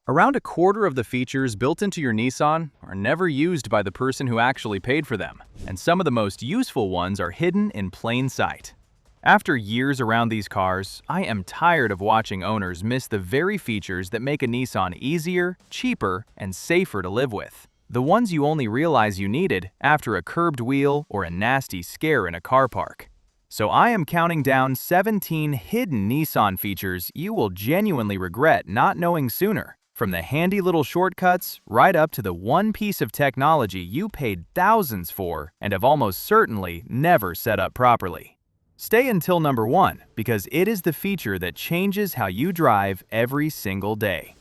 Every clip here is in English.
Around a quarter of the features built into your Nissan are never used by the person who actually paid for them, and some of the most useful ones are hidden in plain sight. After years around these cars, I am tired of watching owners miss the very features that make a Nissan easier, cheaper, and safer to live with. The ones you only realize you needed after a curbed wheel or a nasty scare in a car park. So I am counting down 17 hidden Nissan features you will genuinely regret not knowing sooner. From the handy little shortcuts right up to the one piece of technology you paid thousands for and have almost certainly never set up properly. Stay until number 1 because it is the feature that changes how you drive every single day.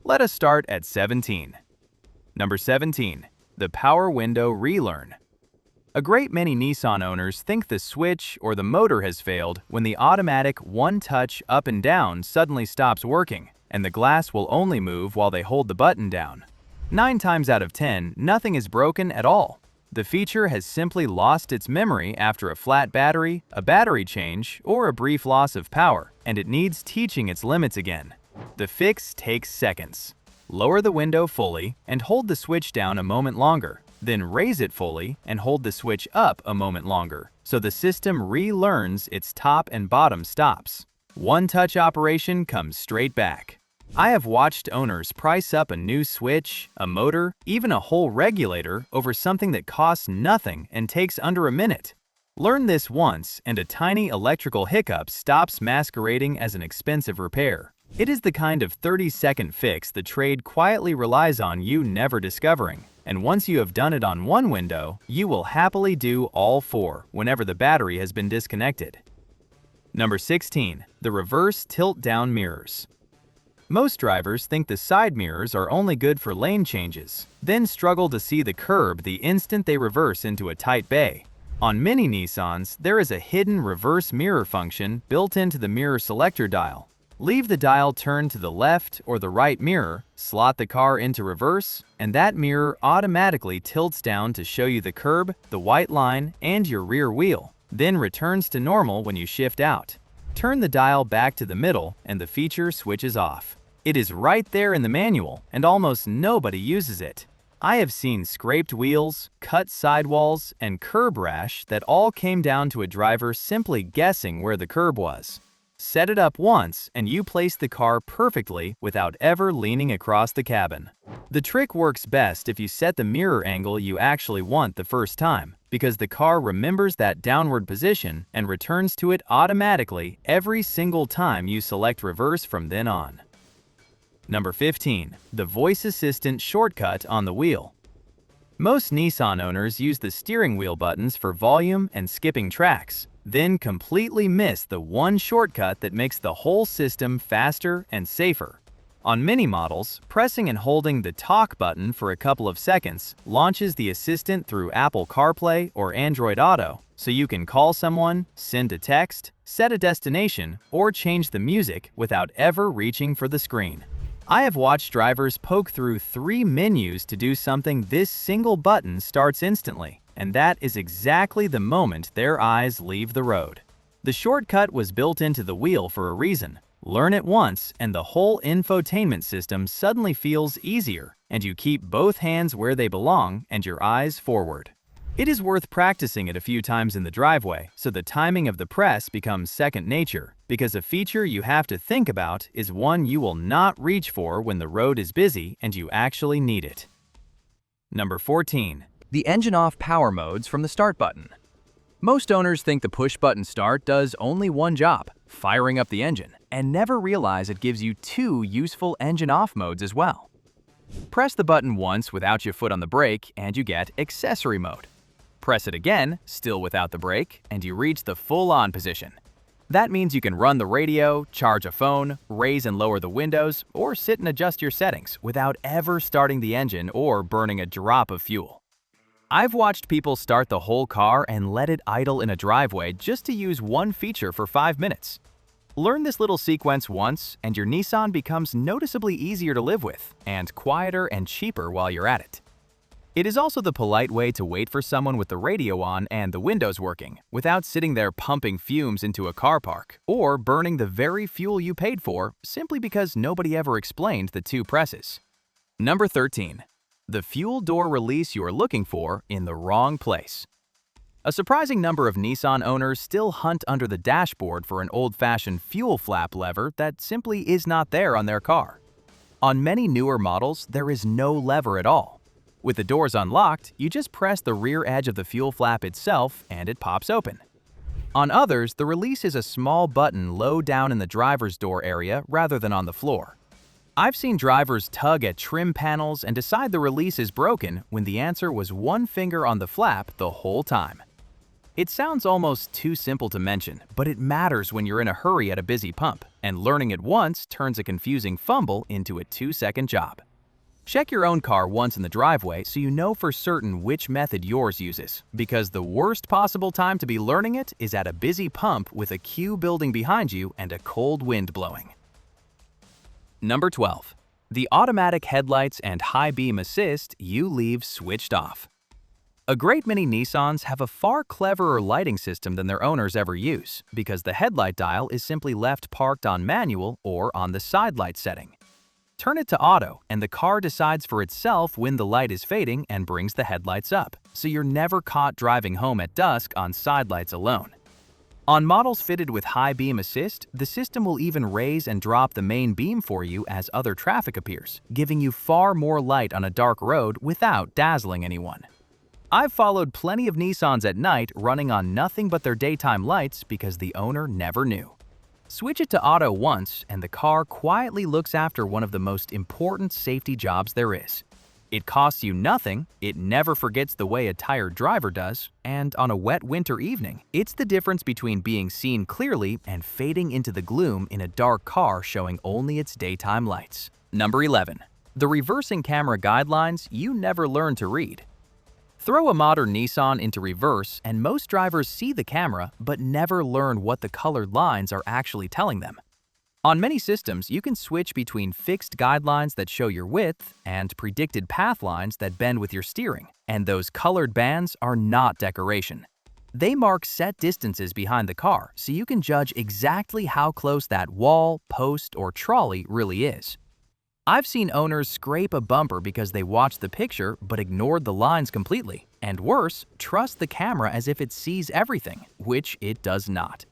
Let us start at 17. Number 17. The Power Window Relearn. A great many Nissan owners think the switch or the motor has failed when the automatic one-touch up and down suddenly stops working, and the glass will only move while they hold the button down. 9 times out of 10, nothing is broken at all. The feature has simply lost its memory after a flat battery, a battery change, or a brief loss of power, and it needs teaching its limits again. The fix takes seconds. Lower the window fully and hold the switch down a moment longer. Then raise it fully and hold the switch up a moment longer, so the system relearns its top and bottom stops. One-touch operation comes straight back. I have watched owners price up a new switch, a motor, even a whole regulator over something that costs nothing and takes under a minute. Learn this once and a tiny electrical hiccup stops masquerading as an expensive repair. It is the kind of 30-second fix the trade quietly relies on you never discovering. And once you have done it on one window, you will happily do all 4 whenever the battery has been disconnected. Number 16. The Reverse Tilt-Down Mirrors. Most drivers think the side mirrors are only good for lane changes, then struggle to see the curb the instant they reverse into a tight bay. On many Nissans, there is a hidden reverse mirror function built into the mirror selector dial. Leave the dial turned to the left or the right mirror, slot the car into reverse, and that mirror automatically tilts down to show you the curb, the white line, and your rear wheel, then returns to normal when you shift out. Turn the dial back to the middle and the feature switches off. It is right there in the manual, and almost nobody uses it. I have seen scraped wheels, cut sidewalls, and curb rash that all came down to a driver simply guessing where the curb was. Set it up once and you place the car perfectly without ever leaning across the cabin. The trick works best if you set the mirror angle you actually want the first time, because the car remembers that downward position and returns to it automatically every single time you select reverse from then on. Number 15. The Voice Assistant Shortcut on the Wheel. Most Nissan owners use the steering wheel buttons for volume and skipping tracks, then completely miss the one shortcut that makes the whole system faster and safer. On many models, pressing and holding the Talk button for a couple of seconds launches the assistant through Apple CarPlay or Android Auto, so you can call someone, send a text, set a destination, or change the music without ever reaching for the screen. I have watched drivers poke through 3 menus to do something this single button starts instantly, and that is exactly the moment their eyes leave the road. The shortcut was built into the wheel for a reason. Learn it once and the whole infotainment system suddenly feels easier, and you keep both hands where they belong and your eyes forward. It is worth practicing it a few times in the driveway so the timing of the press becomes second nature, because a feature you have to think about is one you will not reach for when the road is busy and you actually need it. Number 14. The engine off power modes from the start button. Most owners think the push-button start does only one job, firing up the engine, and never realize it gives you 2 useful engine off modes as well. Press the button once without your foot on the brake and you get accessory mode. Press it again, still without the brake, and you reach the full-on position. That means you can run the radio, charge a phone, raise and lower the windows, or sit and adjust your settings without ever starting the engine or burning a drop of fuel. I've watched people start the whole car and let it idle in a driveway just to use one feature for 5 minutes. Learn this little sequence once, and your Nissan becomes noticeably easier to live with, and quieter and cheaper while you're at it. It is also the polite way to wait for someone with the radio on and the windows working, without sitting there pumping fumes into a car park, or burning the very fuel you paid for simply because nobody ever explained the two presses. Number 13. The fuel door release you are looking for in the wrong place. A surprising number of Nissan owners still hunt under the dashboard for an old-fashioned fuel flap lever that simply is not there on their car. On many newer models, there is no lever at all. With the doors unlocked, you just press the rear edge of the fuel flap itself and it pops open. On others, the release is a small button low down in the driver's door area rather than on the floor. I've seen drivers tug at trim panels and decide the release is broken when the answer was one finger on the flap the whole time. It sounds almost too simple to mention, but it matters when you're in a hurry at a busy pump, and learning it once turns a confusing fumble into a 2-second job. Check your own car once in the driveway so you know for certain which method yours uses, because the worst possible time to be learning it is at a busy pump with a queue building behind you and a cold wind blowing. Number 12. The automatic headlights and high beam assist you leave switched off. A great many Nissans have a far cleverer lighting system than their owners ever use, because the headlight dial is simply left parked on manual or on the side light setting. Turn it to auto, and the car decides for itself when the light is fading and brings the headlights up, so you're never caught driving home at dusk on side lights alone. On models fitted with high beam assist, the system will even raise and drop the main beam for you as other traffic appears, giving you far more light on a dark road without dazzling anyone. I've followed plenty of Nissans at night running on nothing but their daytime lights because the owner never knew. Switch it to auto once, and the car quietly looks after one of the most important safety jobs there is. It costs you nothing, it never forgets the way a tired driver does, and on a wet winter evening, it's the difference between being seen clearly and fading into the gloom in a dark car showing only its daytime lights. Number 11. The reversing camera guidelines you never learned to read. Throw a modern Nissan into reverse and most drivers see the camera but never learn what the colored lines are actually telling them. On many systems, you can switch between fixed guidelines that show your width and predicted path lines that bend with your steering, and those colored bands are not decoration. They mark set distances behind the car so you can judge exactly how close that wall, post, or trolley really is. I've seen owners scrape a bumper because they watched the picture but ignored the lines completely, and worse, trust the camera as if it sees everything, which it does not.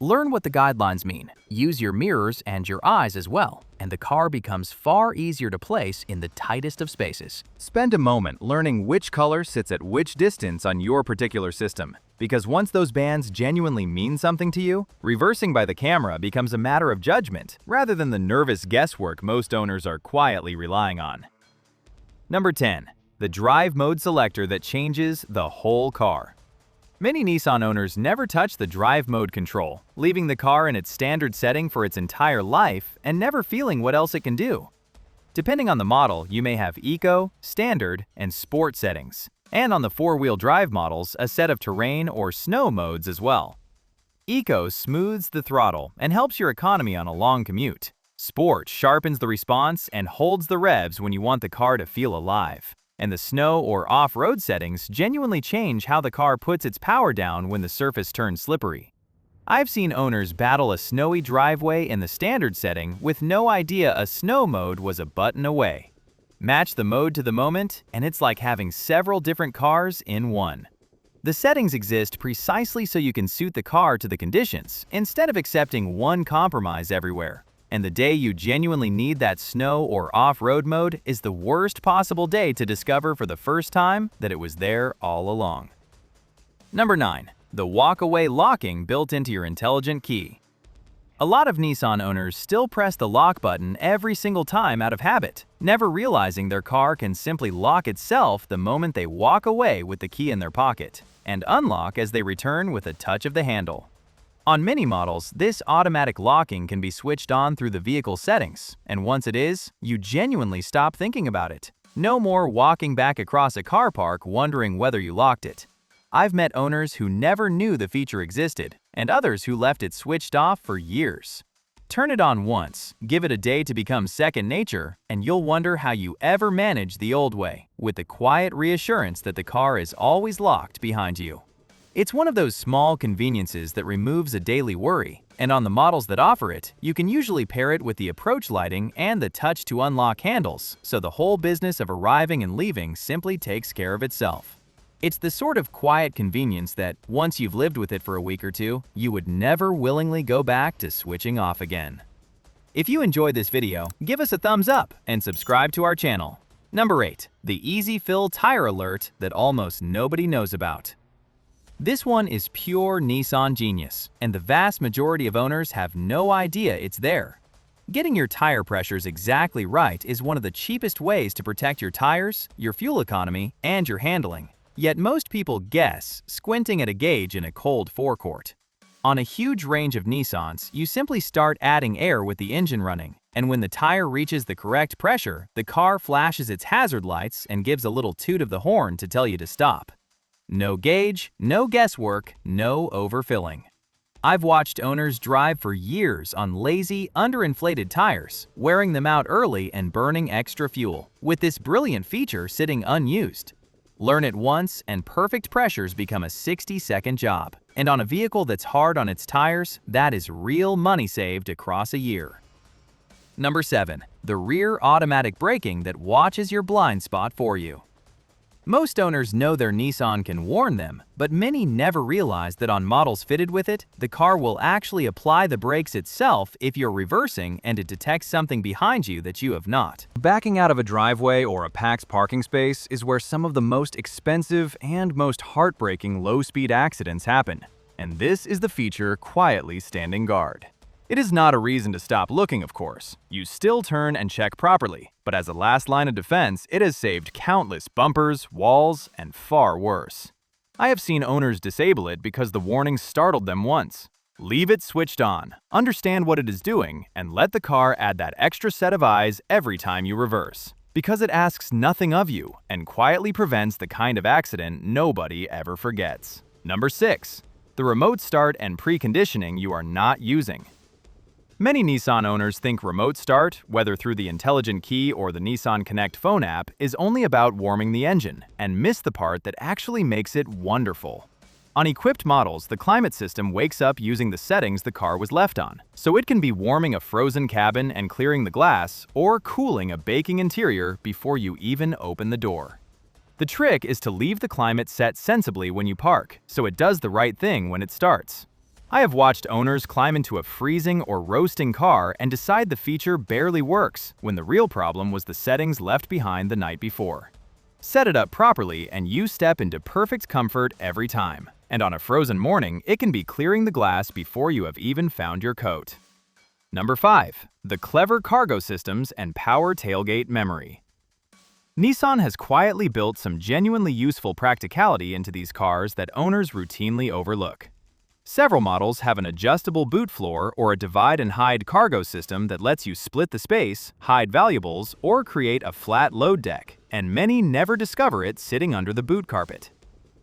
Learn what the guidelines mean, use your mirrors and your eyes as well, and the car becomes far easier to place in the tightest of spaces. Spend a moment learning which color sits at which distance on your particular system, because once those bands genuinely mean something to you, reversing by the camera becomes a matter of judgment rather than the nervous guesswork most owners are quietly relying on. Number 10. The drive mode selector that changes the whole car. Many Nissan owners never touch the drive mode control, leaving the car in its standard setting for its entire life and never feeling what else it can do. Depending on the model, you may have Eco, Standard, and Sport settings, and on the four-wheel drive models, a set of terrain or snow modes as well. Eco smooths the throttle and helps your economy on a long commute. Sport sharpens the response and holds the revs when you want the car to feel alive. And the snow or off-road settings genuinely change how the car puts its power down when the surface turns slippery. I've seen owners battle a snowy driveway in the standard setting with no idea a snow mode was a button away. Match the mode to the moment, and it's like having several different cars in one. The settings exist precisely so you can suit the car to the conditions, instead of accepting one compromise everywhere. And the day you genuinely need that snow or off-road mode is the worst possible day to discover for the first time that it was there all along. Number 9. The walk-away locking built into your intelligent key. A lot of Nissan owners still press the lock button every single time out of habit, never realizing their car can simply lock itself the moment they walk away with the key in their pocket, and unlock as they return with a touch of the handle. On many models, this automatic locking can be switched on through the vehicle settings, and once it is, you genuinely stop thinking about it. No more walking back across a car park wondering whether you locked it. I've met owners who never knew the feature existed, and others who left it switched off for years. Turn it on once, give it a day to become second nature, and you'll wonder how you ever managed the old way, with the quiet reassurance that the car is always locked behind you. It's one of those small conveniences that removes a daily worry, and on the models that offer it, you can usually pair it with the approach lighting and the touch to unlock handles, so the whole business of arriving and leaving simply takes care of itself. It's the sort of quiet convenience that, once you've lived with it for a week or two, you would never willingly go back to switching off again. If you enjoyed this video, give us a thumbs up and subscribe to our channel. Number 8. The Easy Fill Tire Alert that almost nobody knows about. This one is pure Nissan genius, and the vast majority of owners have no idea it's there. Getting your tire pressures exactly right is one of the cheapest ways to protect your tires, your fuel economy, and your handling. Yet most people guess, squinting at a gauge in a cold forecourt. On a huge range of Nissans, you simply start adding air with the engine running, and when the tire reaches the correct pressure, the car flashes its hazard lights and gives a little toot of the horn to tell you to stop. No gauge, no guesswork, no overfilling. I've watched owners drive for years on lazy, underinflated tires, wearing them out early and burning extra fuel, with this brilliant feature sitting unused. Learn it once and perfect pressures become a 60-second job. And on a vehicle that's hard on its tires, that is real money saved across a year. Number 7. The rear automatic braking that watches your blind spot for you. Most owners know their Nissan can warn them, but many never realize that on models fitted with it, the car will actually apply the brakes itself if you're reversing and it detects something behind you that you have not. Backing out of a driveway or a packed parking space is where some of the most expensive and most heartbreaking low-speed accidents happen, and this is the feature quietly standing guard. It is not a reason to stop looking, of course. You still turn and check properly, but as a last line of defense, it has saved countless bumpers, walls, and far worse. I have seen owners disable it because the warning startled them once. Leave it switched on, understand what it is doing, and let the car add that extra set of eyes every time you reverse. Because it asks nothing of you and quietly prevents the kind of accident nobody ever forgets. Number 6. The remote start and preconditioning you are not using. Many Nissan owners think remote start, whether through the intelligent key or the Nissan Connect phone app, is only about warming the engine, and miss the part that actually makes it wonderful. On equipped models, the climate system wakes up using the settings the car was left on, so it can be warming a frozen cabin and clearing the glass, or cooling a baking interior before you even open the door. The trick is to leave the climate set sensibly when you park, so it does the right thing when it starts. I have watched owners climb into a freezing or roasting car and decide the feature barely works, when the real problem was the settings left behind the night before. Set it up properly and you step into perfect comfort every time. And on a frozen morning, it can be clearing the glass before you have even found your coat. Number 5. The clever cargo systems and power tailgate memory. Nissan has quietly built some genuinely useful practicality into these cars that owners routinely overlook. Several models have an adjustable boot floor or a divide-and-hide cargo system that lets you split the space, hide valuables, or create a flat load deck, and many never discover it sitting under the boot carpet.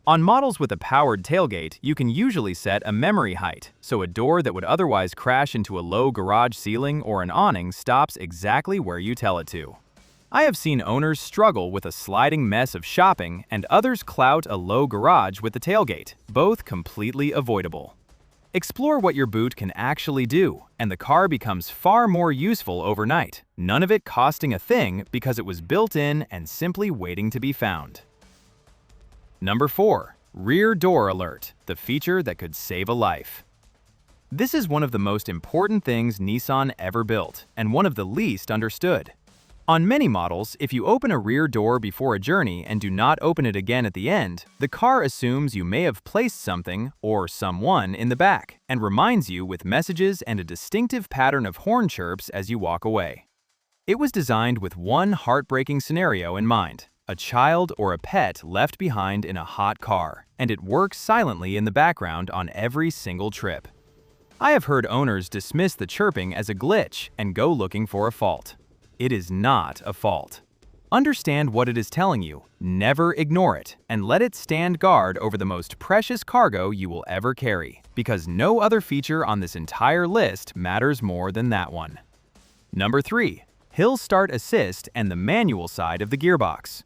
On models with a powered tailgate, you can usually set a memory height, so a door that would otherwise crash into a low garage ceiling or an awning stops exactly where you tell it to. I have seen owners struggle with a sliding mess of shopping and others clout a low garage with the tailgate, both completely avoidable. Explore what your boot can actually do, and the car becomes far more useful overnight, none of it costing a thing because it was built in and simply waiting to be found. Number 4. Rear Door Alert, the feature that could save a life. This is one of the most important things Nissan ever built, and one of the least understood. On many models, if you open a rear door before a journey and do not open it again at the end, the car assumes you may have placed something or someone in the back and reminds you with messages and a distinctive pattern of horn chirps as you walk away. It was designed with one heartbreaking scenario in mind: a child or a pet left behind in a hot car, and it works silently in the background on every single trip. I have heard owners dismiss the chirping as a glitch and go looking for a fault. It is not a fault. Understand what it is telling you, never ignore it, and let it stand guard over the most precious cargo you will ever carry. because no other feature on this entire list matters more than that one. Number 3. Hill Start Assist and the manual side of the gearbox.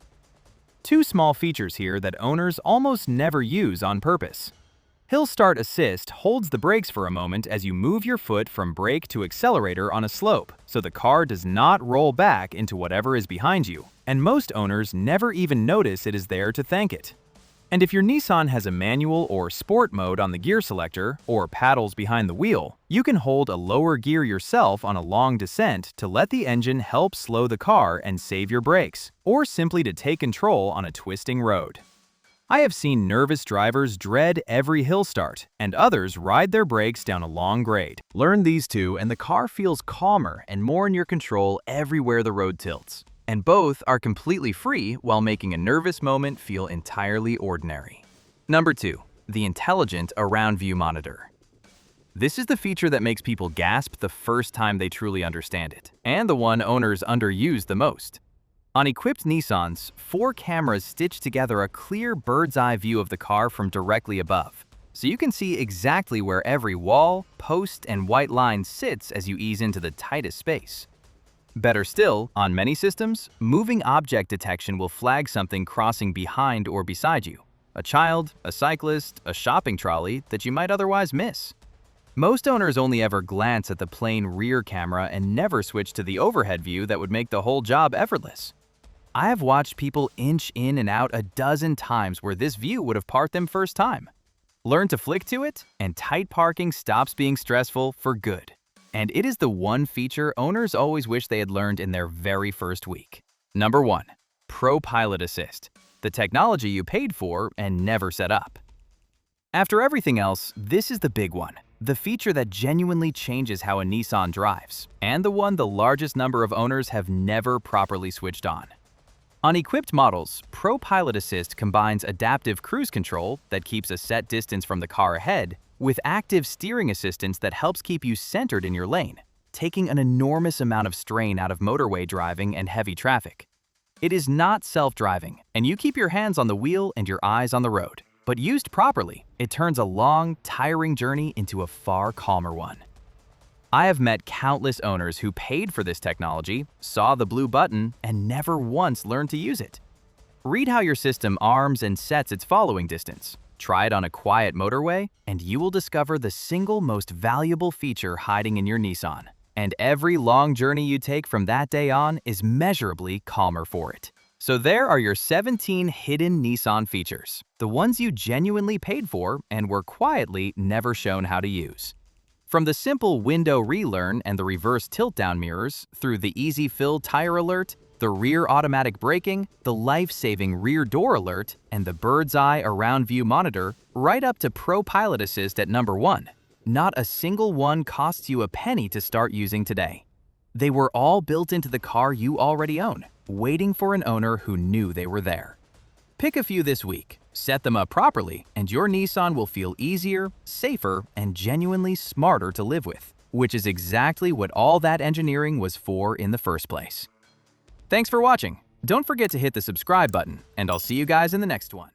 Two small features here that owners almost never use on purpose. Hill Start Assist holds the brakes for a moment as you move your foot from brake to accelerator on a slope, so the car does not roll back into whatever is behind you, and most owners never even notice it is there to thank it. And if your Nissan has a manual or sport mode on the gear selector, or paddles behind the wheel, you can hold a lower gear yourself on a long descent to let the engine help slow the car and save your brakes, or simply to take control on a twisting road. I have seen nervous drivers dread every hill start, and others ride their brakes down a long grade. Learn these two and the car feels calmer and more in your control everywhere the road tilts. And both are completely free while making a nervous moment feel entirely ordinary. Number 2. The Intelligent Around View Monitor. This is the feature that makes people gasp the first time they truly understand it, and the one owners underuse the most. On equipped Nissans, 4 cameras stitch together a clear bird's-eye view of the car from directly above, so you can see exactly where every wall, post, and white line sits as you ease into the tightest space. Better still, on many systems, moving object detection will flag something crossing behind or beside you, a child, a cyclist, a shopping trolley that you might otherwise miss. Most owners only ever glance at the plain rear camera and never switch to the overhead view that would make the whole job effortless. I have watched people inch in and out a dozen times where this view would have parked them first time. Learn to flick to it, and tight parking stops being stressful for good. And it is the one feature owners always wish they had learned in their very first week. Number 1. Pro Pilot Assist, the technology you paid for and never set up. After everything else, this is the big one, the feature that genuinely changes how a Nissan drives, and the one the largest number of owners have never properly switched on. On equipped models, Pro Pilot Assist combines adaptive cruise control that keeps a set distance from the car ahead with active steering assistance that helps keep you centered in your lane, taking an enormous amount of strain out of motorway driving and heavy traffic. It is not self-driving, and you keep your hands on the wheel and your eyes on the road. But used properly, it turns a long, tiring journey into a far calmer one. I have met countless owners who paid for this technology, saw the blue button, and never once learned to use it. Read how your system arms and sets its following distance. Try it on a quiet motorway, and you will discover the single most valuable feature hiding in your Nissan. And every long journey you take from that day on is measurably calmer for it. So there are your 17 hidden Nissan features, the ones you genuinely paid for and were quietly never shown how to use. From the simple window relearn and the reverse tilt-down mirrors, through the easy fill tire alert, the rear automatic braking, the life-saving rear door alert, and the bird's eye around view monitor, right up to Pro Pilot Assist at number 1. Not a single one costs you a penny to start using today. They were all built into the car you already own, waiting for an owner who knew they were there. Pick a few this week, set them up properly, and your Nissan will feel easier, safer, and genuinely smarter to live with, which is exactly what all that engineering was for in the first place. Thanks for watching. Don't forget to hit the subscribe button, and I'll see you guys in the next one.